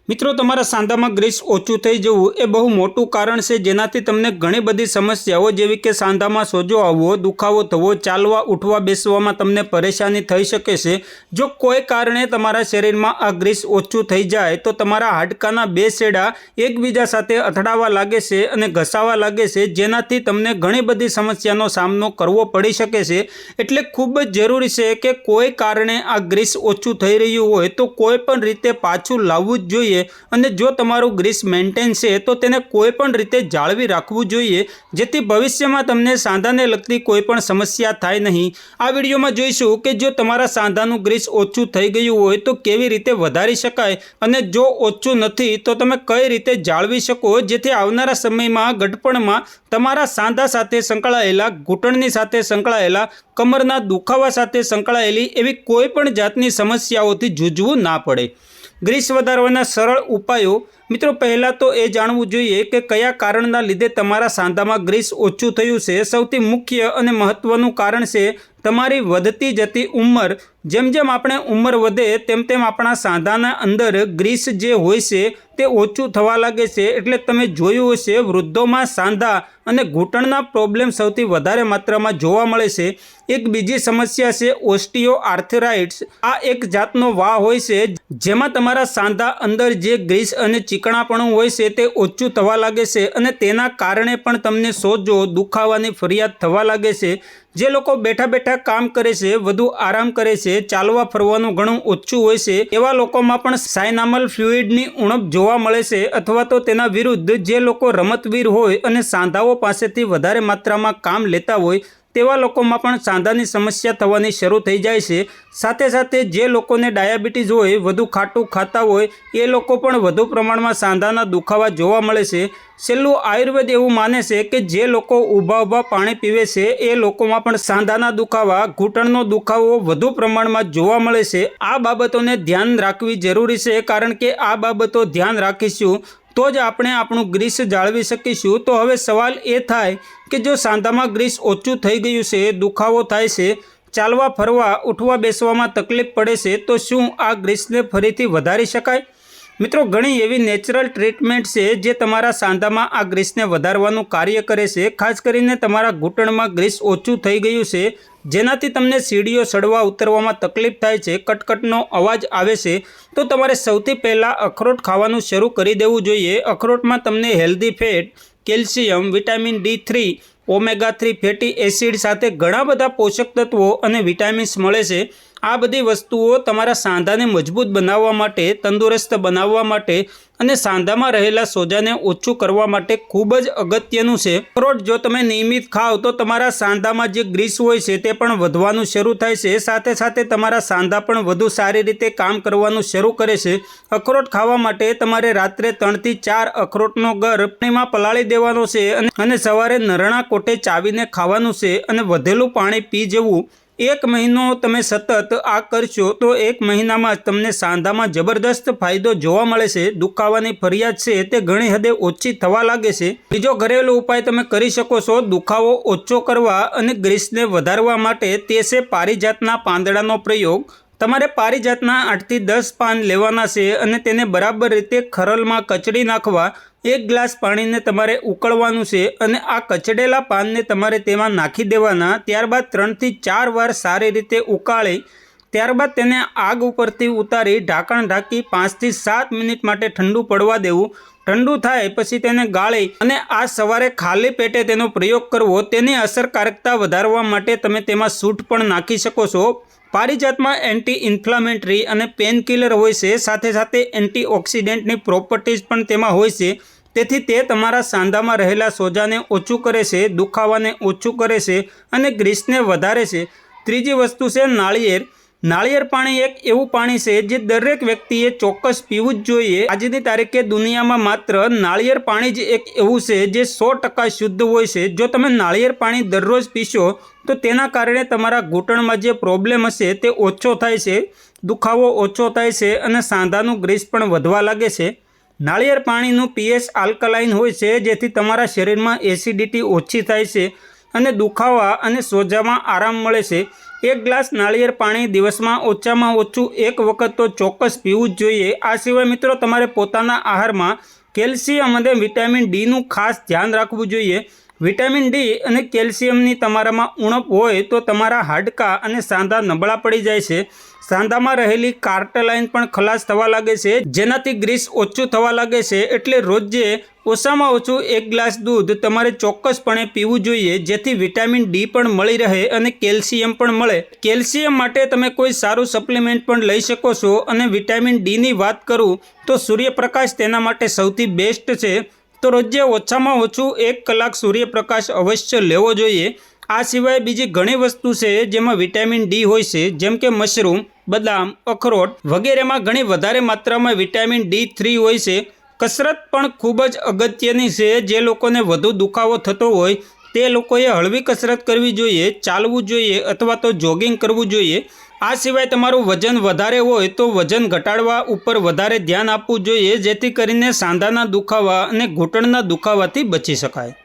मित्रों तमारा सांधामां ग्रीस ओछुं थई जवुं ए बहु मोटुं कारण छे जेनाथी तमने घणी बधी समस्याओं जेवी के सांधामां सोजो आववो, दुखावो थवो, चालवा उठवा बेसवामां तमने परेशानी थई शके छे। जो कोई कारणे तमारा शरीरमां आ ग्रीस ओछुं थई जाय तो तमारा हाडकाना बे छेड़ा एकबीजा साथे अथड़ावा लागे छे अने घसावा लागे छे, जेनाथी तमने घणी बधी समस्यानो सामनो करवो पड़ी शके छे। एटले खूब ज जरूरी छे के कोई कारणे आ ग्रीस ओछुं थई रह्युं होय तो कोई पण रीते पाछुं लाववुं ज जोईए। અને જો તમારું ગ્રીસ મેન્ટેન છે તો તેને કોઈ પણ રીતે જાળવી રાખવું જોઈએ, જેથી ભવિષ્યમાં તમને સાંધાને લગતી કોઈ પણ સમસ્યા થાય નહીં। આ વિડીયોમાં જોઈશું કે જો તમારા સાંધાનું ગ્રીસ ઓછું થઈ ગયું હોય તો કેવી રીતે વધારી શકાય અને જો ઓછું નથી તો તમે કઈ રીતે જાળવી શકો, જેથી આવનારા સમયમાં ગડપણમાં તમારા સાંધા સાથે સંકળાયેલા, ઘૂંટણની સાથે સંકળાયેલા, કમરના દુખાવા સાથે સંકળાયેલી એવી કોઈ પણ જાતની સમસ્યાઓથી જૂઝવું ના પડે। ग्रीस वधारवाना सरल उपायों मित्रों पहला तो ये जाणवुं जोईए कि कया कारणना लीधे तमारा सांधामां ग्रीस ओछुं थयुं छे। सौथी मुख्य अने महत्वनुं कारण छे तमारी वधती जती उमर। जेम जेम आपणे उमर वधे तेम तेम आपणा सांधाना अंदर ग्रीस जे होय छे ते ओछुं थवा लागे छे। एटले तमे जोयुं हशे वृद्धोमां सांधा अने घूंटणना प्रॉब्लेम सौथी वधारे मात्रामां जोवा मळे छे। एक बीजी समस्या छे ओस्टियोआर्थराइट्स। आ एक जातनो वा होय छे जेमां तमारा सांधा अंदर जे ग्रीस अने चीकणापणुं होय छे ते ओछुं थवा लागे छे अने तेना कारणे पण तमने सोजो, दुखावानी फरियाद थवा लागे छे। जे लोको बेठा बेठा काम करे छे, वधु आराम करे छे, चालवा फरवानुं घणुं ओछुं होय छे, एवा लोकोमां पण साइनामल फ्लूइडनी उणप जोवा मळे छे। अथवा तो तेना विरुद्ध जे लोको रमतवीर होय अने सांधाओ पासेथी वधारे मात्रामां काम लेता होय तेवा लोकोमां पण सांधानी समस्या थवानी शरू थई जाय छे। साथे साथे जे लोकोने डायाबिटीज होय, वधु खाटुं खाता होय ए लोको पण वधु प्रमाणमां सांधाना दुखावा जोवा मळे छे। छेल्लुं आयुर्वेद एवुं माने छे के जे लोको ऊभा ऊभा पाणी पीवे छे ए लोकोमां पण सांधाना दुखावा, घूंटणनो दुखावो वधु प्रमाणमां जोवा मळे छे। आ बाबतोने ध्यान राखवी जरूरी छे, कारण के आ बाबतो ध्यान राखीशुं तो ज आपणे आपणुं ग्रीस जाळवी शकीशुं। तो हवे सवाल ए थाय के जो सांधामां ग्रीस ओछुं थई गयुं छे, दुखावो थाय छे, चालवा फरवा उठवा बेसवामां तकलीफ पड़े छे, तो शुं आ ग्रीसने फरीथी वधारी शकाय? मित्रों घणी एवी नेचरल ट्रीटमेंट छे जे तमारा सांधामां आ ग्रीसने वधारवानुं कार्य करे छे। खास करीने तमारा घूंटणमां ग्रीस ओछुं थई गयुं छे, जेनाथी तमने सीढ़ीओ चढ़वा उतरवामां तकलीफ थाय छे, कटकटनो अवाज आवे छे, तो तमारे सौथी पहेला अखरोट खावानुं शरू करी देवुं जोईए। अखरोटमां तमने healthy fat, calcium, vitamin D3, omega 3 fatty acid साथे घणा बधा पोषक तत्वों अने विटामिन्स मळे छे। आ बधी वस्तुओ तमारा सांधाने मजबूत बनाववा माटे, तंदुरस्त बनाववा माटे अने सांधामां रहेला सोजाने ओछुं करवा माटे खूब ज अगत्यनुं छे। अखरोट जो तमे नियमित खाओ तो तमारा सांधामां जे ग्रीस होय छे ते पण वधवानुं शरू थाय छे। साथे साथे तमारा सांधा पण वधु सारी रीते काम करवानुं शरू करे छे। अखरोट खावा माटे तमारे रात्रे 3 થી 4 अखरोटनो गर पाणीमां पलाळी देवानो छे अने सवारे नरણા कोटे चावीने खावानुं छे अने वधेलुं पाणी पी जवुं। 1 महीनो तमे सतत आ करशो तो 1 महीनामां तमने सांधामां जबरदस्त फायदो जोवा मळे छे। दुखावानी फरियाद छे ते घणी हदे ओછી थवा लागे छे। बीजो घरेलू उपाय तमे करी शको छो दुखावो ओछो करवा अने ग्रीसने वधारवा माटे, ते छे पारिजातना પાંદડાનો प्रयोग। तमारे पारिजातना 8 થી 10 पान लेवाना छे अने तेने बराबर रीते खरलमां कचड़ी नाखवा। 1 ग्लास पाणीने तमारे उकळवानुं छे अने आ कचड़ेला पानने तमारे तेमां नाखी देवाना। त्यारबाद 3 થી 4 वार सारी रीते उकाळी त्यारबाद तेने आग उपरथी उतारी ढांकण ढांकी 5 થી 7 मिनिट माटे ठंडू पड़वा देवुं। ठंडू थाय पछी तेने गाळी अने आ सवारे खाली पेटे तेनो प्रयोग करवो। तेनी असरकारकता वधारवा माटे तमे तेमां सूंठ पण नाखी शको छो। पारिजातमां एंटी इन्फ्लामेटरी अने पेन किलर होय छे, साथे साथे एंटीऑक्सिडेंटनी प्रोपर्टीज पण तेमां होय छे, तेथी ते तमारा सांधामां रहेला सोजाने ओछुं करे छे, दुखावाने ओछुं करे छे अने ग्रीसने वधारे छे। त्रीजी वस्तु छे नाळिયેર। नाळिયેર पाणी एक एवं पाणी छे जे दरेक व्यक्तिए चोक्कस पीवुं ज जोईए। आजनी तारीखे दुनियामां मात्र नाळिયેર पाणी ज एक एवं छे जे 100% शुद्ध होय छे। जो तमे नाळिયેર पाणी दररोज पीशो तो तेना कारणे तमारा घूंटणमां जे प्रॉब्लेम हशे ते ओछो थाय छे, दुखावो ओछो थाय छे अने सांधानुं ग्रीस पण वधवा लागे छे। नाळिયેર पाणीनुं pH आल्कलाइन होय छे, जेथी तमारा शरीरमां एसिडिटी ओછી थाय छे अने दुखावा अने सोजामां आराम मळे छे। 1 ગ્લાસ નાળિયેર પાણી દિવસમાં ઓછામાં ઓછું 1 વખત તો ચોક્કસ પીવું જ જોઈએ। આ સિવાય મિત્રો તમારે પોતાના આહારમાં કેલ્શિયમ અને વિટામિન ડીનું ખાસ ધ્યાન રાખવું જોઈએ। વિટામિન ડી અને કેલ્શિયમની તમારામાં ઉણપ હોય તો તમારા હાડકાં અને સાંધા નબળા પડી જાય છે। સાંધામાં રહેલી કાર્ટલાઇન પણ ખલાસ થવા લાગે છે, જેનાથી ગ્રીસ ઓછું થવા લાગે છે। એટલે રોજે ઓછામાં ઓછું 1 ગ્લાસ દૂધ તમારે ચોક્કસપણે પીવું જોઈએ, જેથી વિટામિન ડી પણ મળી રહે અને કેલ્શિયમ પણ મળે। કેલ્શિયમ માટે તમે કોઈ સારું સપ્લિમેન્ટ પણ લઈ શકો છો। અને વિટામિન ડીની વાત કરું તો સૂર્યપ્રકાશ તેના માટે સૌથી બેસ્ટ છે। તો રોજે ઓછામાં ઓછું 1 કલાક સૂર્યપ્રકાશ અવશ્ય લેવો જોઈએ। આ સિવાય બીજી ઘણી વસ્તુ છે જેમાં વિટામિન ડી હોય છે, જેમ કે મશરૂમ, બદામ, અખરોટ વગેરેમાં ઘણી વધારે માત્રામાં વિટામિન D3 હોય છે। કસરત પણ ખૂબ જ અગત્યની છે। જે લોકોને વધુ દુખાવો થતો હોય તે લોકોએ હળવી કસરત કરવી જોઈએ, ચાલવું જોઈએ અથવા તો જોગિંગ કરવું જોઈએ। આ સિવાય તમારું વજન વધારે હોય તો વજન ઘટાડવા ઉપર વધારે ધ્યાન આપવું જોઈએ, જેથી કરીને સાંધાના દુખાવા અને ઘૂંટણના દુખાવાથી બચી શકાય।